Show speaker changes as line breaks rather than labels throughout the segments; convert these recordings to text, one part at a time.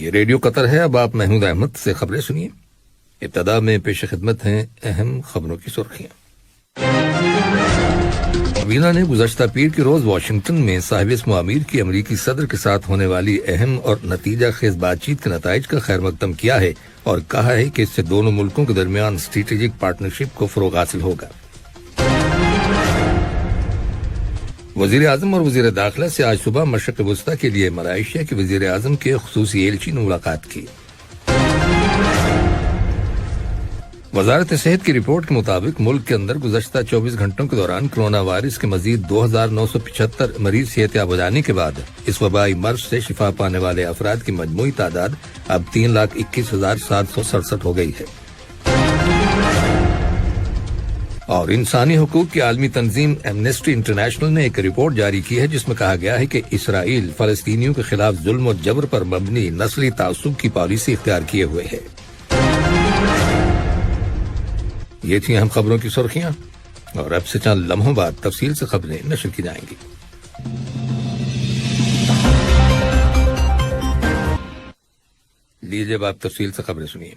یہ ریڈیو قطر ہے. اب آپ محمود احمد سے خبریں سنیے. ابتدا میں پیش خدمت ہیں اہم خبروں کی سرخیاں. کابینہ نے گزشتہ پیر کے روز واشنگٹن میں صاحب اسم امیر کی امریکی صدر کے ساتھ ہونے والی اہم اور نتیجہ خیز بات چیت کے نتائج کا خیر مقدم کیا ہے اور کہا ہے کہ اس سے دونوں ملکوں کے درمیان اسٹریٹجک پارٹنرشپ کو فروغ حاصل ہوگا. وزیر اعظم اور وزیر داخلہ سے آج صبح مشرق وسطیٰ کے لیے ملائیشیا کے وزیر اعظم کے خصوصی ایلچی نے ملاقات کی. وزارت صحت کی رپورٹ کے مطابق ملک کے اندر گزشتہ 24 گھنٹوں کے دوران کرونا وائرس کے مزید 2975 مریض صحتیاب ہو جانے کے بعد اس وبائی مرض سے شفا پانے والے افراد کی مجموعی تعداد اب 3,21,767 ہو گئی ہے. اور انسانی حقوق کی عالمی تنظیم ایمنسٹی انٹرنیشنل نے ایک رپورٹ جاری کی ہے جس میں کہا گیا ہے کہ اسرائیل فلسطینیوں کے خلاف ظلم و جبر پر مبنی نسلی تعصب کی پالیسی اختیار کیے ہوئے ہے. یہ تھیں اہم خبروں کی سرخیاں اور اب سے چند لمحوں بعد تفصیل سے خبریں نشر کی جائیں گی. لیجیے اب آپ تفصیل سے خبریں سنیے.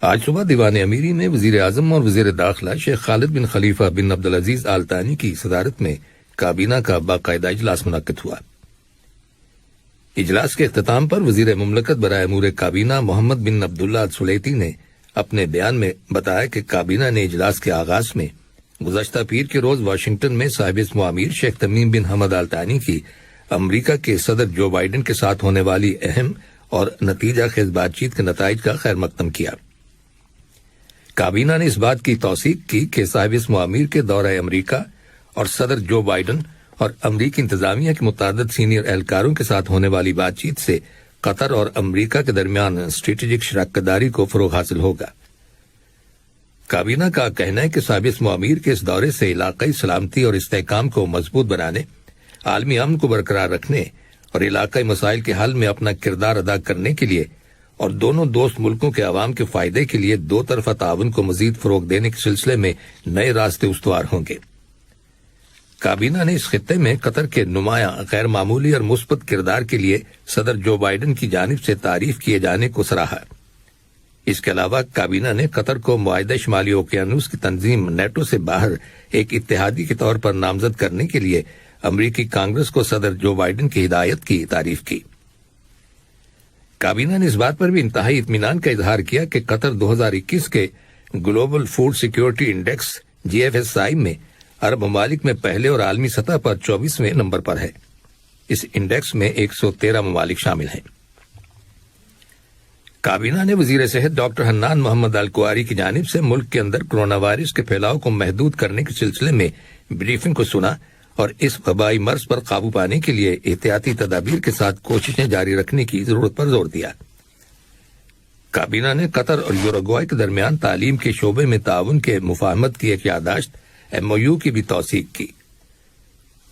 آج صبح دیوان امیری میں وزیر اعظم اور وزیر داخلہ شیخ خالد بن خلیفہ بن عبدالعزیز آل ثانی کی صدارت میں کابینہ کا باقاعدہ اجلاس منعقد ہوا. اجلاس کے اختتام پر وزیر مملکت برائے امور کابینہ محمد بن عبداللہ السلیتی نے اپنے بیان میں بتایا کہ کابینہ نے اجلاس کے آغاز میں گزشتہ پیر کے روز واشنگٹن میں صاحب اسم امیر شیخ تمیم بن حمد آل ثانی کی امریکہ کے صدر جو بائیڈن کے ساتھ ہونے والی اہم اور نتیجہ خیز بات چیت کے نتائج کا خیر مقدم کیا. کابینہ نے اس بات کی توثیق کی کہ صاحب اسم امیر کے دورہ امریکہ اور صدر جو بائیڈن اور امریکی انتظامیہ کے متعدد سینئر اہلکاروں کے ساتھ ہونے والی بات چیت سے قطر اور امریکہ کے درمیان اسٹریٹجک شراکت داری کو فروغ حاصل ہوگا. کابینہ کا کہنا ہے کہ صاحب اسم امیر کے اس دورے سے علاقائی سلامتی اور استحکام کو مضبوط بنانے، عالمی امن کو برقرار رکھنے اور علاقائی مسائل کے حل میں اپنا کردار ادا کرنے کے لیے اور دونوں دوست ملکوں کے عوام کے فائدے کے لیے دو طرفہ تعاون کو مزید فروغ دینے کے سلسلے میں نئے راستے استوار ہوں گے. کابینہ نے اس خطے میں قطر کے نمایاں غیر معمولی اور مثبت کردار کے لیے صدر جو بائیڈن کی جانب سے تعریف کیے جانے کو سراہا. اس کے علاوہ کابینہ نے قطر کو معاہدہ شمالی اوقیانوس کی تنظیم نیٹو سے باہر ایک اتحادی کے طور پر نامزد کرنے کے لیے امریکی کانگریس کو صدر جو بائیڈن کی ہدایت کی تعریف کی. کابینہ نے اس بات پر بھی انتہائی اطمینان کا اظہار کیا کہ قطر 2021 کے global food security index GFSI میں عرب ممالک میں پہلے اور عالمی سطح پر 24ویں نمبر پر ہے. اس انڈیکس میں 113 ممالک شامل ہیں. کابینہ نے وزیر صحت ڈاکٹر حنان محمد الکواری کی جانب سے ملک کے اندر کرونا وائرس کے پھیلاؤ کو محدود کرنے کے سلسلے میں بریفنگ کو سنا اور اس وبائی مرض پر قابو پانے کے لیے احتیاطی تدابیر کے ساتھ کوششیں جاری رکھنے کی ضرورت پر زور دیا. کابینہ نے قطر اور یوروگوائے کے درمیان تعلیم کے شعبے میں تعاون کے مفاہمت کی ایک یادداشت MOU کی بھی توثیق کی.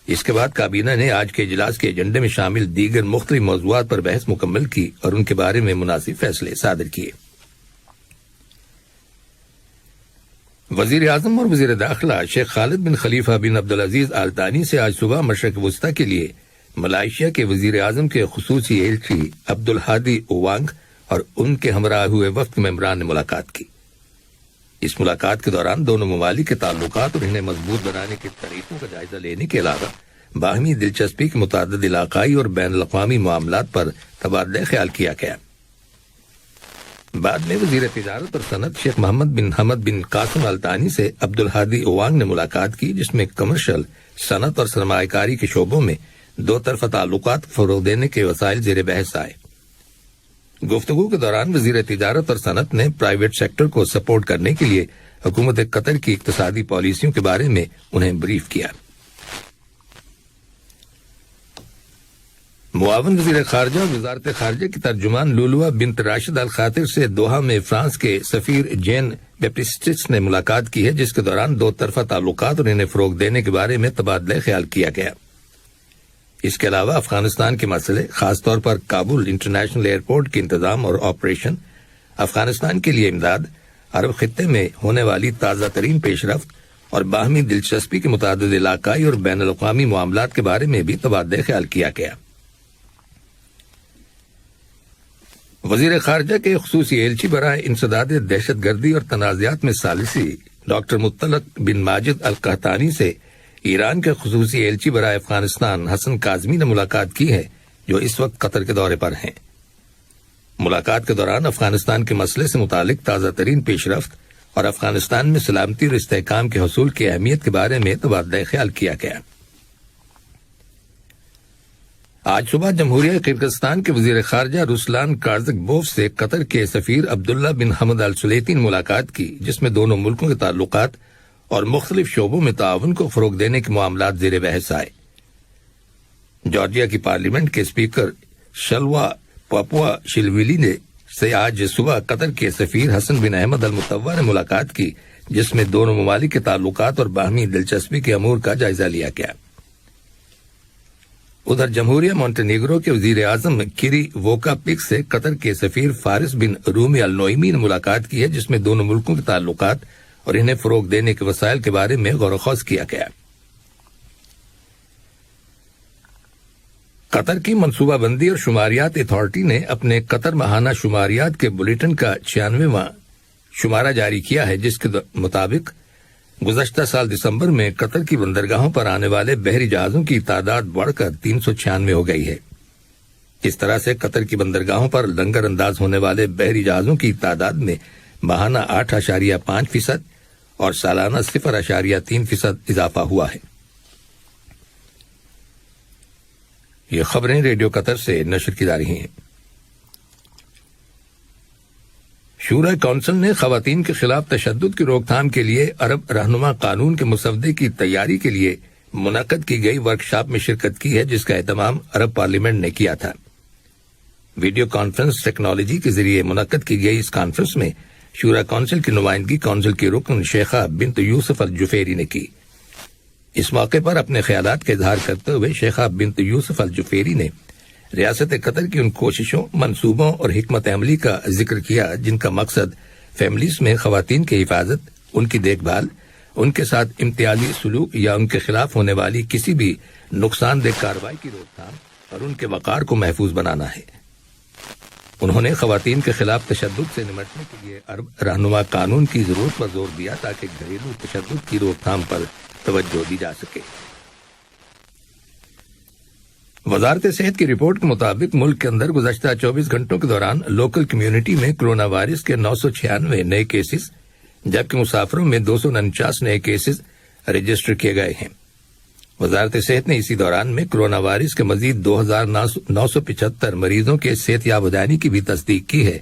اس کے بعد کابینہ نے آج کے اجلاس کے ایجنڈے میں شامل دیگر مختلف موضوعات پر بحث مکمل کی اور ان کے بارے میں مناسب فیصلے صادر کیے. وزیر اعظم اور وزیر داخلہ شیخ خالد بن خلیفہ بن عبدالعزیز آل ثانی سے آج صبح مشرق وسطیٰ کے لیے ملائیشیا کے وزیر اعظم کے خصوصی ایلچی عبدالہادی اوانگ اور ان کے ہمراہ ہوئے وفد ممبران نے ملاقات کی. اس ملاقات کے دوران دونوں ممالک کے تعلقات اور انہیں مضبوط بنانے کے طریقوں کا جائزہ لینے کے علاوہ باہمی دلچسپی کے متعدد علاقائی اور بین الاقوامی معاملات پر تبادلہ خیال کیا گیا. بعد میں وزیر تجارت اور صنعت شیخ محمد بن حمد بن قاسم آل ثانی سے عبدالہادی اوانگ نے ملاقات کی جس میں کمرشل، صنعت اور سرمایہ کاری کے شعبوں میں دو طرفہ تعلقات فروغ دینے کے وسائل زیر بحث آئے. گفتگو کے دوران وزیر تجارت اور صنعت نے پرائیویٹ سیکٹر کو سپورٹ کرنے کے لیے حکومت قطر کی اقتصادی پالیسیوں کے بارے میں انہیں بریف کیا. معاون وزیر خارجہ اور وزارت خارجہ کی ترجمان لولوا بنت راشد الخاطر سے دوحہ میں فرانس کے سفیر جین بیپٹسٹس نے ملاقات کی ہے جس کے دوران دو طرفہ تعلقات اور انہیں فروغ دینے کے بارے میں تبادلہ خیال کیا گیا. اس کے علاوہ افغانستان کے مسئلے، خاص طور پر کابل انٹرنیشنل ایئرپورٹ کے انتظام اور آپریشن، افغانستان کے لیے امداد، عرب خطے میں ہونے والی تازہ ترین پیش رفت اور باہمی دلچسپی کے متعدد علاقائی اور بین الاقوامی معاملات کے بارے میں بھی تبادلہ خیال کیا گیا. وزیر خارجہ کے خصوصی ایلچی برائے انسداد دہشت گردی اور تنازعات میں ثالثی ڈاکٹر مطلق بن ماجد القحطانی سے ایران کے خصوصی ایلچی برائے افغانستان حسن کاظمی نے ملاقات کی ہے، جو اس وقت قطر کے دورے پر ہیں۔ ملاقات کے دوران افغانستان کے مسئلے سے متعلق تازہ ترین پیش رفت اور افغانستان میں سلامتی اور استحکام کے حصول کی اہمیت کے بارے میں تبادلہ خیال کیا گیا۔ آج صبح جمہوریہ قرغیزستان کے وزیر خارجہ رسلان کارزکبوف سے قطر کے سفیر عبداللہ بن حمد آل سلیتی نے ملاقات کی، جس میں دونوں ملکوں کے تعلقات اور مختلف شعبوں میں تعاون کو فروغ دینے کے معاملات زیر بحث آئے۔ جارجیا کی پارلیمنٹ کے اسپیکر شلوا پاپوا شلویلی نے سے آج صبح قطر کے سفیر حسن بن احمد المطوع نے ملاقات کی، جس میں دونوں ممالک کے تعلقات اور باہمی دلچسپی کے امور کا جائزہ لیا گیا۔ ادھر جمہوریہ مونٹینیگرو کے وزیر اعظم کیری ووکا پک سے قطر کے سفیر فارس بن رومی النوئمی نے ملاقات کی ہے، جس میں دونوں ملکوں کے تعلقات اور انہیں فروغ دینے کے وسائل کے بارے میں غور و خوض کیا گیا۔ قطر کی منصوبہ بندی اور شماریات اتھارٹی نے اپنے قطر ماہانہ شماریات کے بلیٹن کا 96واں شمارہ جاری کیا ہے، جس کے مطابق گزشتہ سال دسمبر میں قطر کی بندرگاہوں پر آنے والے بحری جہازوں کی تعداد بڑھ کر 396 ہو گئی ہے۔ اس طرح سے قطر کی بندرگاہوں پر لنگر انداز ہونے والے بحری جہازوں کی تعداد میں ماہانہ 8.5% اور سالانہ 0.3% اضافہ ہوا ہے۔ یہ خبریں ریڈیو قطر سے نشر کی جا رہی ہیں۔ شورا کونسل نے خواتین کے خلاف تشدد کی روک تھام کے لیے عرب رہنما قانون کے مسودے کی تیاری کے لیے منعقد کی گئی ورکشاپ میں شرکت کی ہے، جس کا اہتمام عرب پارلیمنٹ نے کیا تھا۔ ویڈیو کانفرنس ٹیکنالوجی کے ذریعے منعقد کی گئی اس کانفرنس میں شورا کونسل کی نمائندگی کونسل کی رکن شیخہ بنت یوسف الجفیری نے کی۔ اس موقع پر اپنے خیالات کا اظہار کرتے ہوئے شیخہ بنت یوسف الجفیری نے ریاست قطر کی ان کوششوں، منصوبوں اور حکمت عملی کا ذکر کیا جن کا مقصد فیملیز میں خواتین کی حفاظت، ان کی دیکھ بھال، ان کے ساتھ امتیازی سلوک یا ان کے خلاف ہونے والی کسی بھی نقصان دہ کارروائی کی روک تھام اور ان کے وقار کو محفوظ بنانا ہے۔ انہوں نے خواتین کے خلاف تشدد سے نمٹنے کے لیے عرب رہنما قانون کی ضرورت پر زور دیا تاکہ گھریلو تشدد کی روک تھام پر توجہ دی جا سکے۔ وزارت صحت کی رپورٹ کے مطابق ملک کے اندر گزشتہ 24 گھنٹوں کے دوران لوکل کمیونٹی میں کرونا وائرس کے 996 نئے کیسز جبکہ مسافروں میں 249 نئے کیسز رجسٹر کیے گئے ہیں۔ وزارت صحت نے اسی دوران میں کرونا وائرس کے مزید 2975 مریضوں کے صحت یاب ہو جانے کی بھی تصدیق کی ہے،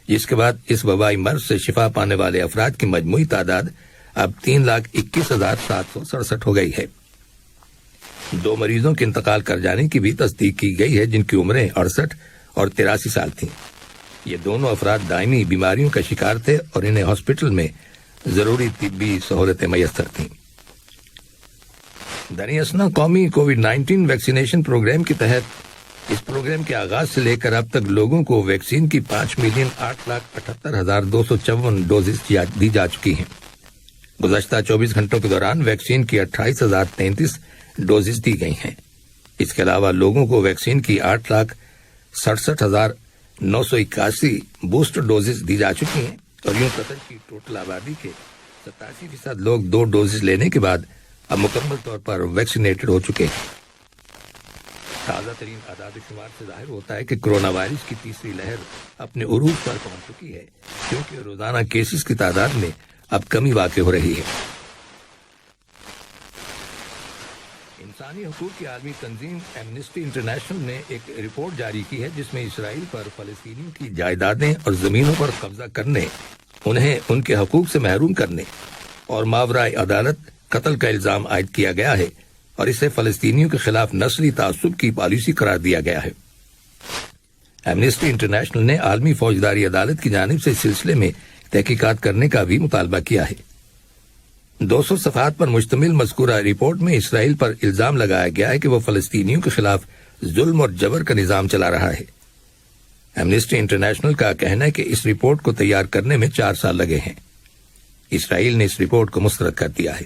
جس کے بعد اس وبائی مرض سے شفا پانے والے افراد کی مجموعی تعداد اب 3,21,767 ہو گئی ہے۔ 2 مریضوں کے انتقال کر جانے کی بھی تصدیق کی گئی ہے، جن کی عمریں 68 اور 83 سال تھیں۔ یہ دونوں افراد دائمی بیماریوں کا شکار تھے اور انہیں ہاسپٹل میں ضروری طبی سہولتیں میسر تھیں۔ دنی اسنا قومی کووڈ-19 ویکسینیشن پروگرام کے تحت اس پروگرام کے آغاز سے لے کر اب تک لوگوں کو ویکسین کی 5,08,78,254 ڈوزز دی جا چکی ہیں۔ گزشتہ 24 گھنٹوں کے دوران ویکسین کی 28,033 ڈوزز دی گئی ہیں۔ اس کے علاوہ لوگوں کو ویکسین کی 8,67,981 بوسٹر ڈوزز دی جا چکی ہیں اور یوں قطر کی ٹوٹل آبادی کے 87% لوگ 2 ڈوزز لینے کے بعد اب مکمل طور پر ویکسینیٹڈ ہو چکے ہیں۔ تازہ ترین اعداد و شمار سے ظاہر ہوتا ہے کہ کرونا وائرس کی تیسری لہر اپنے عروج پر پہنچ چکی ہے، کیونکہ روزانہ کیسز کی تعداد میں اب کمی واقع ہو رہی ہے۔ انسانی حقوق کی عالمی تنظیم ایمنسٹی انٹرنیشنل نے ایک رپورٹ جاری کی ہے جس میں اسرائیل پر فلسطینیوں کی جائیدادیں اور زمینوں پر قبضہ کرنے، انہیں ان کے حقوق سے محروم کرنے اور ماورائے عدالت قتل کا الزام عائد کیا گیا ہے اور اسے فلسطینیوں کے خلاف نسلی تعصب کی پالیسی قرار دیا گیا ہے۔ ایمنسٹی انٹرنیشنل نے عالمی فوجداری عدالت کی جانب سے اس سلسلے میں تحقیقات کرنے کا بھی مطالبہ کیا ہے۔ 200 صفحات پر مشتمل مذکورہ رپورٹ میں اسرائیل پر الزام لگایا گیا ہے کہ وہ فلسطینیوں کے خلاف ظلم اور جبر کا نظام چلا رہا ہے۔ ایمنسٹی انٹرنیشنل کا کہنا ہے کہ اس رپورٹ کو تیار کرنے میں 4 سال لگے ہیں۔ اسرائیل نے اس رپورٹ کو مسترد کر دیا ہے۔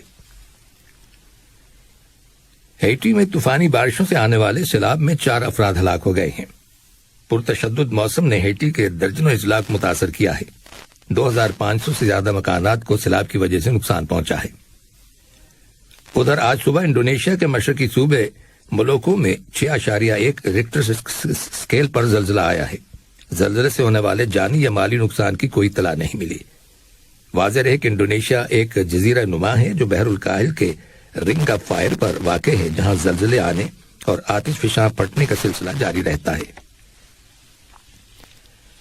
ہیٹی میں طوفانی بارشوں سے آنے والے سیلاب میں 4 افراد ہلاک ہو گئے ہیں۔ پرتشدد موسم نے ہیٹی کے درجنوں اضلاع کو متاثر کیا ہے۔ 2500 سے زیادہ مکانات کو سیلاب کی وجہ سے نقصان پہنچا ہے۔ ادھر آج صبح انڈونیشیا کے مشرقی صوبے ملوکو میں 6.1 ریکٹر اسکیل پر زلزلہ آیا ہے۔ زلزلے سے ہونے والے جانی یا مالی نقصان کی کوئی اطلاع نہیں ملی۔ واضح رہے کہ انڈونیشیا ایک جزیرہ نما ہے جو بحر الکاہل کے رنگ آف فائر پر واقع ہے، جہاں زلزلے آنے اور آتش فشاں پھٹنے کا سلسلہ جاری رہتا ہے۔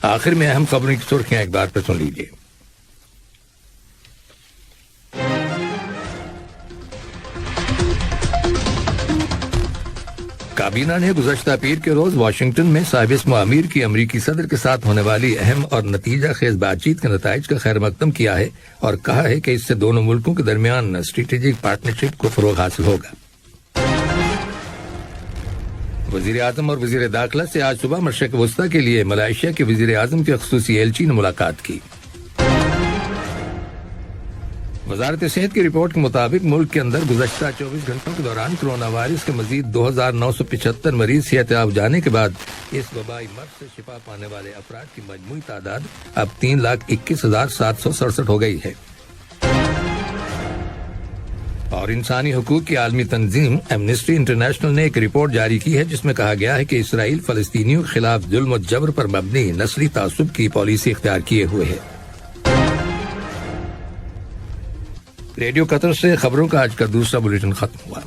آخر میں اہم خبروں کی سرخیاں ایک بار پھر سن لیجیے۔ کابینہ نے گزشتہ پیر کے روز واشنگٹن میں صاحب اسم امیر کی امریکی صدر کے ساتھ ہونے والی اہم اور نتیجہ خیز بات چیت کے نتائج کا خیر مقدم کیا ہے اور کہا ہے کہ اس سے دونوں ملکوں کے درمیان اسٹریٹجک پارٹنرشپ کو فروغ حاصل ہوگا۔ وزیر اعظم اور وزیر داخلہ سے آج صبح مشرق وسطی کے لیے ملائیشیا کے وزیر اعظم کے خصوصی ایلچی نے ملاقات کی۔ وزارت صحت کی رپورٹ کے مطابق ملک کے اندر گزشتہ 24 گھنٹوں کے دوران کرونا وائرس کے مزید 2975 مریض صحت یاب جانے کے بعد اس وبائی مرض سے شفا پانے والے افراد کی مجموعی تعداد اب 3,21,767 ہو گئی ہے۔ اور انسانی حقوق کی عالمی تنظیم ایمنسٹی انٹرنیشنل نے ایک رپورٹ جاری کی ہے جس میں کہا گیا ہے کہ اسرائیل فلسطینیوں کے خلاف ظلم و جبر پر مبنی نسلی تعصب کی پالیسی اختیار کیے ہوئے ہے۔ ریڈیو قطر سے خبروں کا آج کا دوسرا بلیٹن ختم ہوا۔